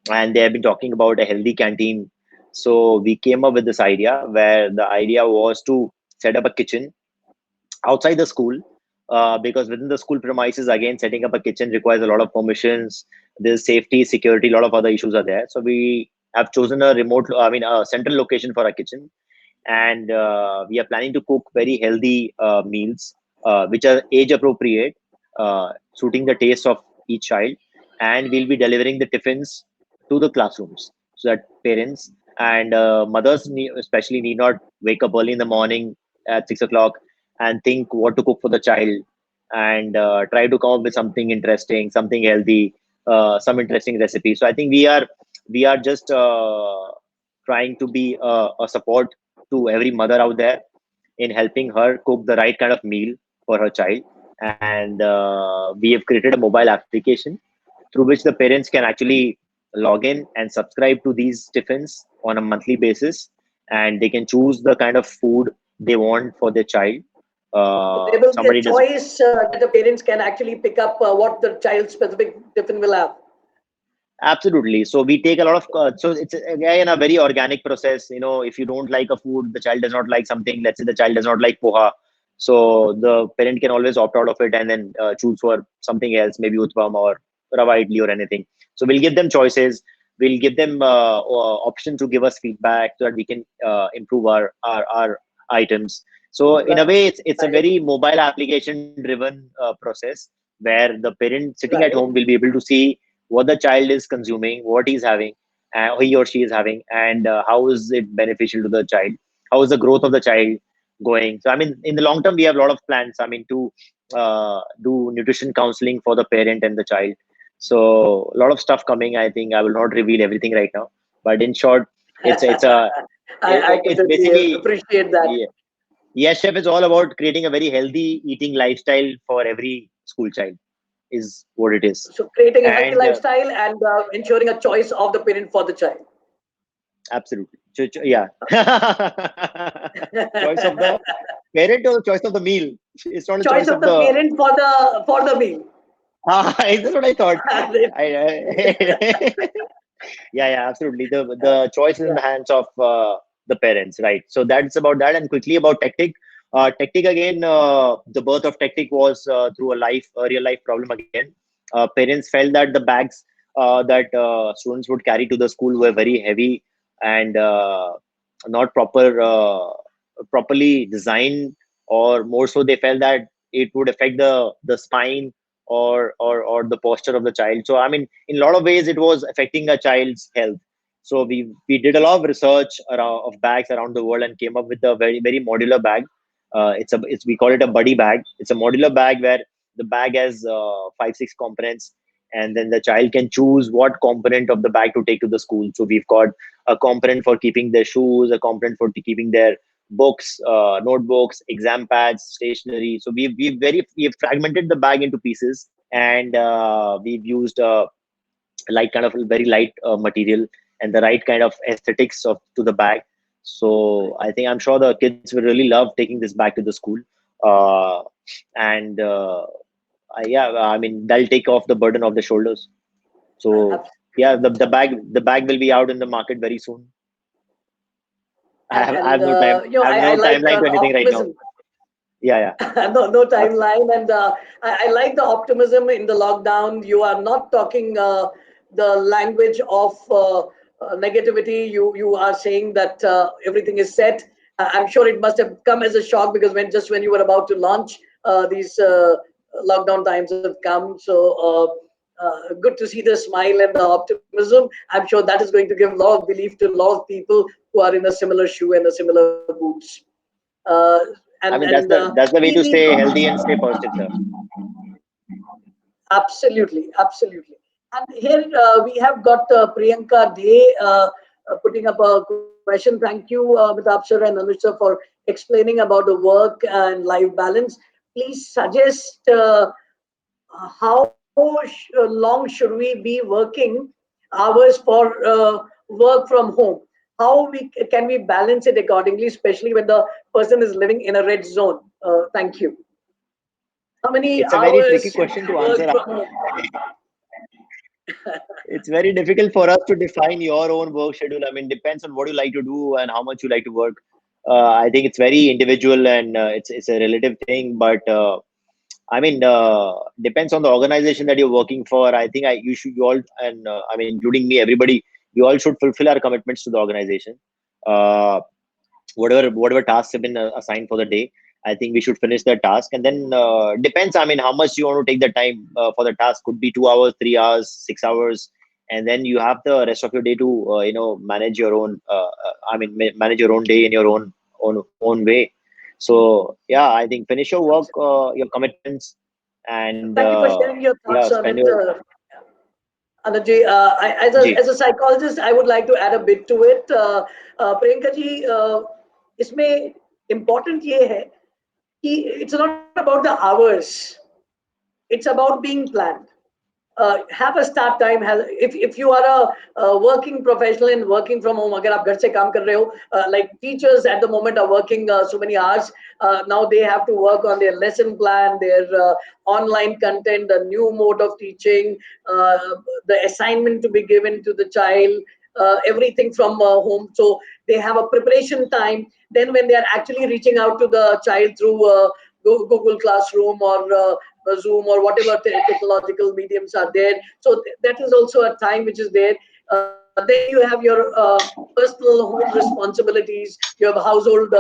and they have been talking about a healthy canteen. So we came up with this idea, where the idea was to set up a kitchen outside the school, because within the school premises, again, setting up a kitchen requires a lot of permissions. There's safety, security, a lot of other issues are there. So we have chosen a central location for our kitchen, and we are planning to cook very healthy meals, which are age appropriate, suiting the taste of each child, and we'll be delivering the tiffins to the classrooms, so that parents and mothers especially need not wake up early in the morning at 6 o'clock and think what to cook for the child, and try to come up with something interesting, something healthy, some interesting recipe. So I think we are just trying to be a support to every mother out there in helping her cook the right kind of meal for her child. And we have created a mobile application through which the parents can actually log in and subscribe to these tiffins on a monthly basis, and they can choose the kind of food they want for their child. So there will be a Somebody does. choice that the parents can actually pick up what the child's specific tiffin will have. Absolutely. So we take a lot of, so it's again a very organic process. If you don't like a food, the child does not like something, let's say the child does not like poha. So the parent can always opt out of it and then choose for something else, maybe utpam or rava idli or anything. So we'll give them choices. We'll give them option to give us feedback so that we can improve our items. So in a Right. way, it's a very mobile application driven process, where the parent sitting at Right. home will be able to see what the child is consuming, what he's having, he or she is having, and how is it beneficial to the child? How is the growth of the child going? So, I mean, in the long term, we have a lot of plans. I mean, to do nutrition counseling for the parent and the child. So, a lot of stuff coming. I think I will not reveal everything right now, but in short, I it's completely basically, appreciate that. yeah. Yes Chef is all about creating a very healthy eating lifestyle for every school child. Is what it is, So creating a healthy and lifestyle and ensuring a choice of the parent for the child. absolutely. Yeah. Choice of the parent or choice of the meal? It's not a Choice choice of of the the. parent for the meal. That's what I thought. I Yeah, yeah, absolutely. The choice is in Yeah. the hands of the parents, right? So that's about that. And quickly about Tactic. Tactic again. The birth of Tactic was through a real life problem again. Parents felt that the bags that students would carry to the school were very heavy and not properly designed, or more so, they felt that it would affect the spine or the posture of the child. So I mean, in a lot of ways, it was affecting a child's health. So we did a lot of research of bags around the world and came up with a very modular bag. It's we call it a buddy bag. It's a modular bag where the bag has 5-6 components, and then the child can choose what component of the bag to take to the school. So we've got a component for keeping their shoes, a component for keeping their books, notebooks, exam pads, stationery. So we've fragmented the bag into pieces, and we've used light kind of very light material and the right kind of aesthetics of to the bag. So I think I'm sure the kids will really love taking this back to the school, uh, and yeah, I mean, that'll take off the burden of the shoulders. So yeah, the bag will be out in the market very soon. I have no time. You know, I have I no like timeline to the anything right now. optimism. Yeah, yeah, No absolutely. timeline, and I like the optimism in the lockdown. You are not talking the language of negativity. You are saying that everything is set. I'm sure it must have come as a shock, because when you were about to launch, these lockdown times have come. So good to see the smile and the optimism. I'm sure that is going to give a lot of belief to a lot of people who are in a similar shoe and a similar boots. Uh, I mean, and that's the way to we stay healthy and stay positive, sir. absolutely, absolutely. And here we have got Priyanka Dey putting up a question. Thank you, Amitabh sir and Anush sir, for explaining about the work and life balance. Please suggest how long should we be working hours for work from home? How can we balance it accordingly, especially when the person is living in a red zone? Thank you. How many It's a very hours tricky should question we to work answer. from home? It's very difficult for us to define your own work schedule. I mean, depends on what you like to do and how much you like to work. I think it's very individual and it's a relative thing. But I mean, depends on the organization that you're working for. I think you all, and I mean, including me, everybody, we all should fulfill our commitments to the organization. Uh, whatever tasks have been assigned for the day, I think we should finish that task. And then depends, I mean, how much you want to take the time for the task. Could be 2 hours, 3 hours, 6 hours, and then you have the rest of your day to manage your own manage your own day in your own way. So yeah, I think finish your work, your commitments, and Thank you for sharing your yeah, thoughts on spend it. your Anandji, G. as a psychologist, I would like to add a bit to it. Priyanka ji, इसमें important ये है कि it's not about the hours. It's about being planned. Have a start time. If you are a working professional and working from home, अगर आप घर से काम कर रहे हो, like teachers at the moment are working so many hours. Now they have to work on their lesson plan, their online content, the new mode of teaching, uh, the assignment to be given to the child, everything from home. So they have a preparation time. Then when they are actually reaching out to the child through Google Classroom or Zoom or whatever technological mediums are there. So that is also a time which is there. Then you have your personal home responsibilities. You have household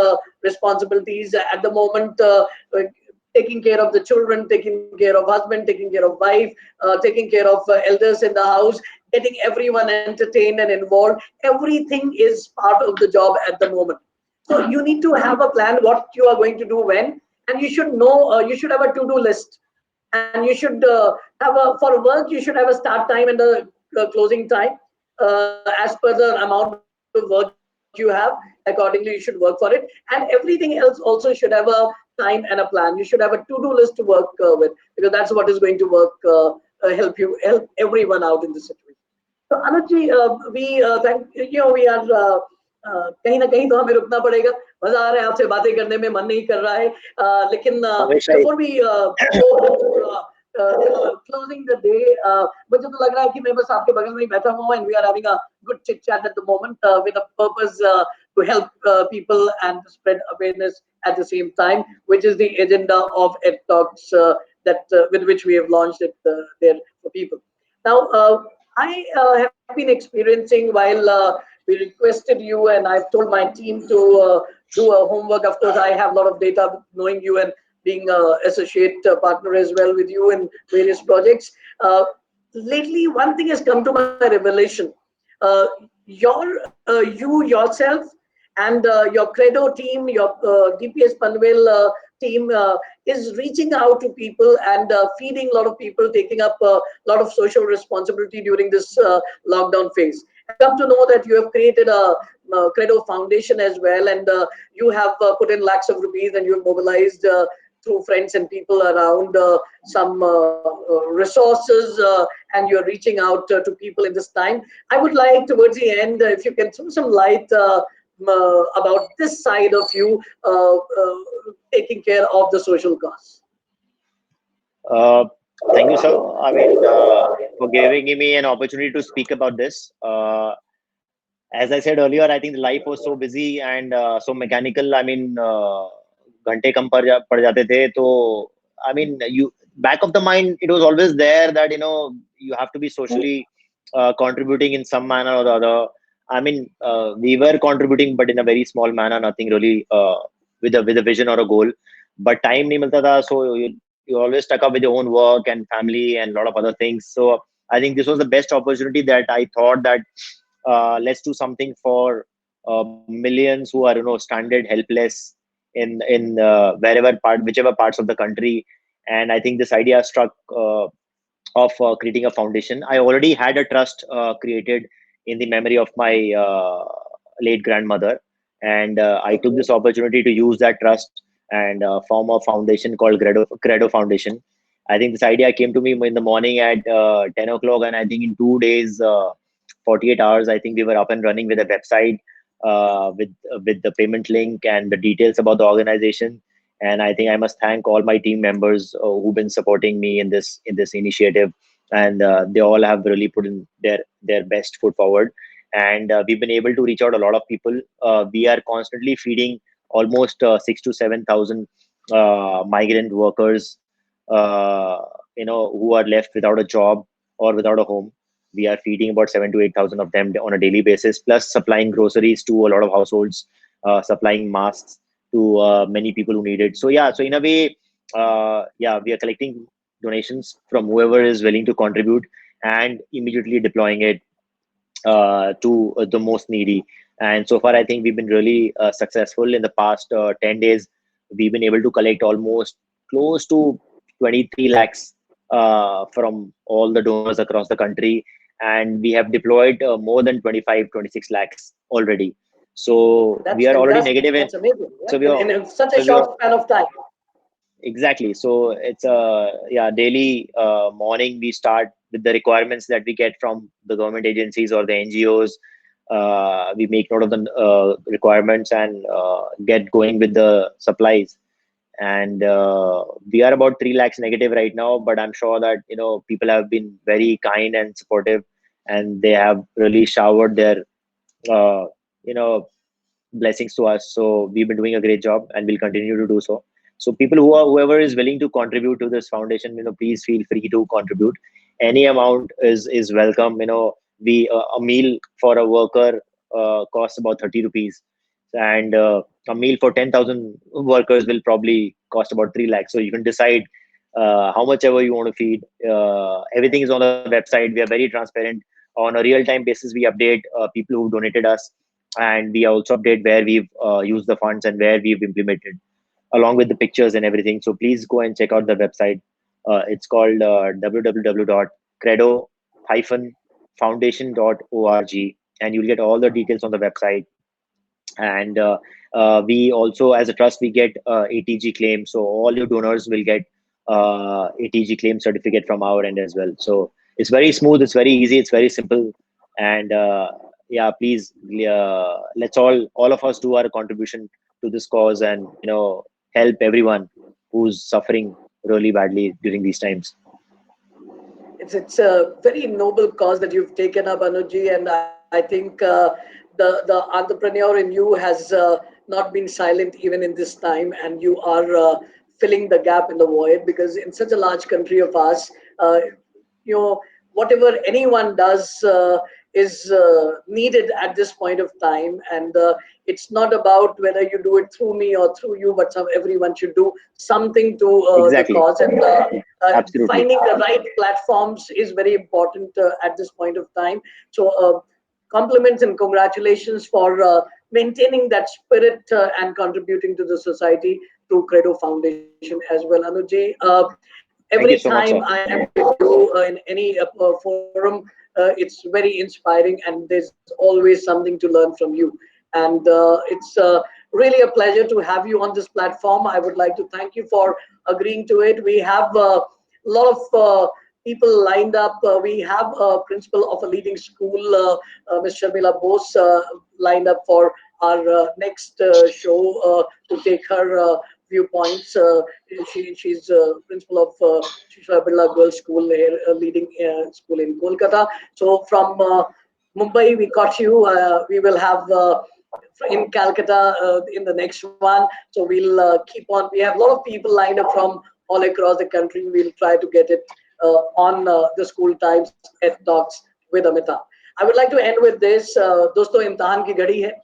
responsibilities at the moment. Taking care of the children, taking care of husband, taking care of wife, taking care of elders in the house, getting everyone entertained and involved. Everything is part of the job at the moment. So you need to have a plan what you are going to do when, and you should know. You should have a to-do list, and you should have a for work. You should have a start time and a closing time as per the amount of work you have. Accordingly, you should work for it, and everything else also should have a time and a plan. You should have a to-do list to work with, because that's what is going to work. Help everyone out in this situation. So Anuj ji, we thank we are कहीं ना कहीं तो हमें रुकना पड़ेगा. मजा आ रहा है आपसे बातें करने में, मन नहीं कर रहा है. लेकिन हमेशा before we go closing the day, मुझे तो लग रहा है कि मैं बस आपके बगल में ही बैठा हुआ हूँ, and we are having a good chit chat at the moment with a purpose to help people and to spread awareness at the same time, which is the agenda of Ed Talks that with which we have launched it there for people. Now, I have been experiencing while we requested you, and I've told my team to do a homework. Of course, I have a lot of data knowing you and being associate partner as well with you in various projects. Lately, one thing has come to my revelation. Uh, you yourself and your Credo team, your DPS Panvel team is reaching out to people and feeding a lot of people, taking up a lot of social responsibility during this lockdown phase. And come to know that you have created a Credo Foundation as well, and you have put in lakhs of rupees, and you have mobilized through friends and people around some resources, and you're reaching out to people in this time. I would like towards the end, if you can throw some light about this side of you taking care of the social cause. uh, thank you, sir. I mean, for giving me an opportunity to speak about this. As I said earlier, I think life was so busy and so mechanical. I mean, घंटे कम पड़ जाते थे. तो I mean, you back of the mind, it was always there that you have to be socially contributing in some manner or the other. I mean, we were contributing, but in a very small manner, nothing really with a vision or a goal. But time nahi milta tha, so you always stuck up with your own work and family and a lot of other things. So I think this was the best opportunity that I thought that let's do something for millions who are stranded, helpless in whichever parts of the country. And I think this idea struck of creating a foundation. I already had a trust created in the memory of my late grandmother, and I took Okay. this opportunity to use that trust and form a foundation called Credo Foundation. I think this idea came to me in the morning at 10 o'clock, and I think in 2 days, 48 hours, I think we were up and running with a website, with the payment link and the details about the organization. And I think I must thank all my team members who've been supporting me in this initiative, and they all have really put in their best foot forward. And we've been able to reach out a lot of people. We are constantly feeding almost 6 to 7 thousand migrant workers, who are left without a job or without a home. We are feeding about 7 to 8 thousand of them on a daily basis, plus supplying groceries to a lot of households, supplying masks to many people who need it. So yeah, so in a way, yeah, we are collecting donations from whoever is willing to contribute and immediately deploying it to the most needy. And so far, I think we've been really successful. In the past 10 days, we've been able to collect almost close to 23 lakhs from all the donors across the country. And we have deployed more than 25, 26 lakhs already. So we That's are already fantastic. negative in. That's amazing. So Yeah. In such a we are short span of time. exactly. So it's a yeah daily morning we start with the requirements that we get from the government agencies or the NGOs. We make note of the requirements and get going with the supplies. And we are about 3 lakhs negative right now, but I'm sure that people have been very kind and supportive, and they have really showered their uh, you know blessings to us. So we've been doing a great job, and we'll continue to do so. So people whoever is willing to contribute to this foundation, please feel free to contribute. Any amount is welcome. We a meal for a worker costs about 30 rupees, and a meal for 10,000 workers will probably cost about 3 lakhs. So you can decide how much ever you want to feed. Everything is on the website. We are very transparent. On a real time basis, we update people who donated us, and we also update where we've used the funds and where we've implemented, along with the pictures and everything. So please go and check out the website. It's called www.credo-foundation.org, and you'll get all the details on the website. And we also, as a trust, we get ATG claim. So all your donors will get ATG claim certificate from our end as well. So it's very smooth, it's very easy, it's very simple. And yeah, please, let's all of us do our contribution to this cause, and help everyone who's suffering really badly during these times. It's a very noble cause that you've taken up, Anuji, and I think the entrepreneur in you has not been silent even in this time, and you are filling the gap in the void, because in such a large country of ours, you know, whatever anyone does is needed at this point of time. And it's not about whether you do it through me or through you, but everyone should do something to the Exactly. cause. And Absolutely. finding the right platforms is very important at this point of time. So compliments and congratulations for maintaining that spirit and contributing to the society through Credo Foundation as well, Anuji. Every Thank you time so much, I sir. am with you in any forum, it's very inspiring, and there's always something to learn from you. And it's really a pleasure to have you on this platform. I would like to thank you for agreeing to it. We have a lot of people lined up. We have a principal of a leading school, Ms. Sharmila Bose, lined up for our next show to take her viewpoints. She's principal of Shishra Birla Girls School here, leading school in Kolkata. So from Mumbai, we got you. We will have in Calcutta in the next one. So we'll keep on. We have a lot of people lined up from all across the country. We'll try to get it on the School Times F Talks with Amita. I would like to end with this. दोस्तों इम्तिहान की घड़ी है,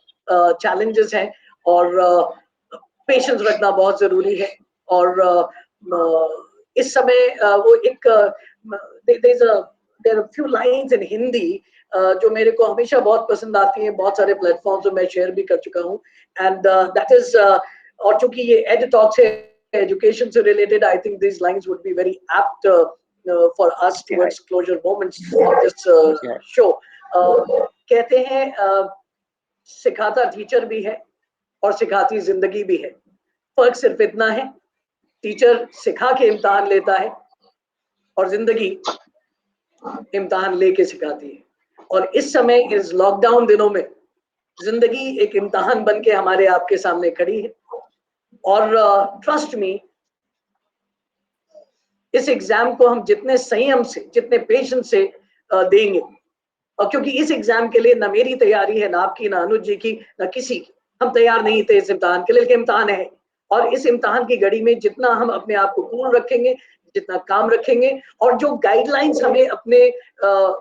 challenges हैं, और patience रखना बहुत जरूरी है. और इस समय वो एक there are few lines in Hindi जो मेरे को हमेशा बहुत पसंद आती हैं, बहुत सारे प्लेटफॉर्म्स पे मैं शेयर भी कर चुका हूँ. एंड दैट इज, और चूंकि ये एड टॉक से एजुकेशन से related, I think this lines would be very apt for us towards closure moments of this show. कहते हैं सिखाता टीचर भी है और सिखाती जिंदगी भी है. फर्क सिर्फ इतना है, टीचर सिखा के इम्तिहान लेता है और जिंदगी इम्तिहान लेके सिखाती है. और इस समय इस लॉकडाउन दिनों में जिंदगी एक इम्तिहान बन के हमारे आपके सामने खड़ी है. और ट्रस्ट मी, इस एग्जाम को हम जितने संयम से, जितने पेशेंस से देंगे, और क्योंकि इस एग्जाम के लिए ना मेरी तैयारी है, ना आपकी, ना अनुज जी की, ना किसी की, हम तैयार नहीं थे इस इम्तिहान के लिए, लेकिन इम्तिहान है. और इस इम्तिहान की घड़ी में जितना हम अपने आप को कूल रखेंगे, जितना काम रखेंगे, और जो गाइडलाइंस हमें अपने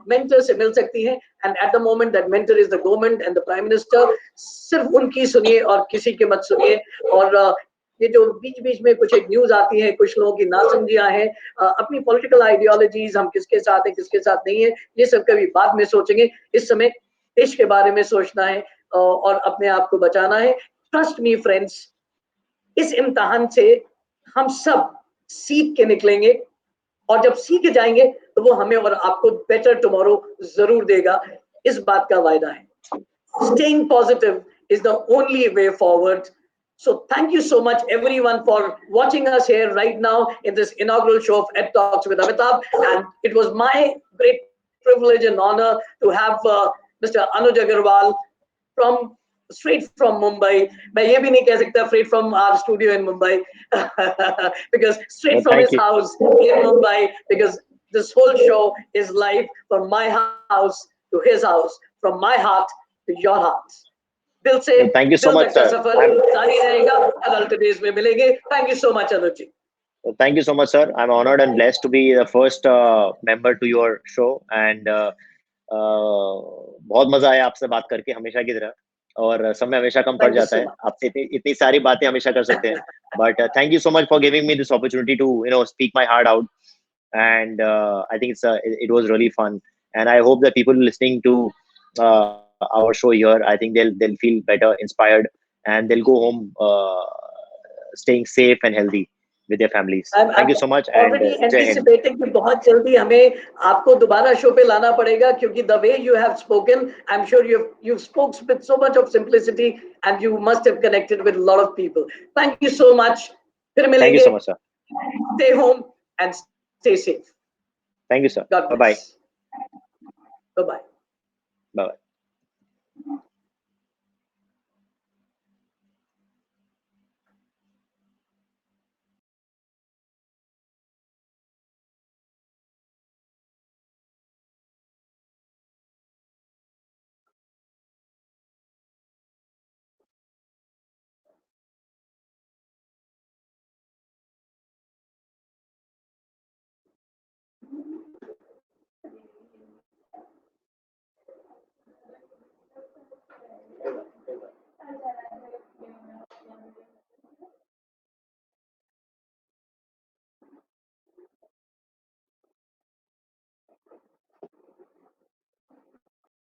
मेंटर से मिल सकती हैं, and at the moment that mentor is the government and the prime minister, सिर्फ उनकी सुनिए और किसी की मत सुनिए. और ये जो बीच बीच में कुछ एक न्यूज आती है, कुछ लोगों की नासमझियां हैं, अपनी पॉलिटिकल आइडियोलॉजीज, हम किसके साथ है किसके साथ नहीं है, ये सब कभी बाद में सोचेंगे. इस समय देश के बारे में सोचना है और अपने आप को बचाना है. ट्रस्ट मी फ्रेंड्स, इस इम्तिहान से हम सब सीख के निकलेंगे, और जब सीख जाएंगे तो वो हमें और आपको बेटर टुमारो जरूर देगा. इस बात का वायदा है. Staying positive is the only way forward. So thank you so much everyone for watching us here right now in this inaugural show of Ed Talks with Amitabh. And it was my great privilege and honor to have Mr. Anuj Agarwal straight from Mumbai. मैं ये भी नहीं कह सकता straight from our studio in Mumbai because straight from his house in Mumbai, because this whole show is live from my house to his house, from my heart to your heart. दिल से thank you so much, sir. सफर जारी रहेगा. Adult days में मिलेंगे. Thank you so much, Anuj ji. Thank you so much, sir. I'm honored and blessed to be the first member to your show, and बहुत मजा आया आपसे बात करके, हमेशा की तरह. और समय हमेशा कम पड़ जाता है, आपसे इतनी सारी बातें हमेशा कर सकते हैं. But thank you so much for giving me this opportunity to speak my heart out, and I think it was really fun, and I hope that people listening to our show here, I think they'll feel better, inspired, and they'll go home staying safe and healthy with their families. Thank you so much. Already anticipating कि बहुत जल्दी हमें आपको दोबारा show पे लाना पड़ेगा, क्योंकि the way you have spoken, I'm sure you've spoke with so much of simplicity, and you must have connected with a lot of people. Thank you so much. फिर मिलेंगे. Thank you so much, sir. Stay home and stay safe. Thank you, sir. God bless. Bye bye. Bye bye. Bye bye.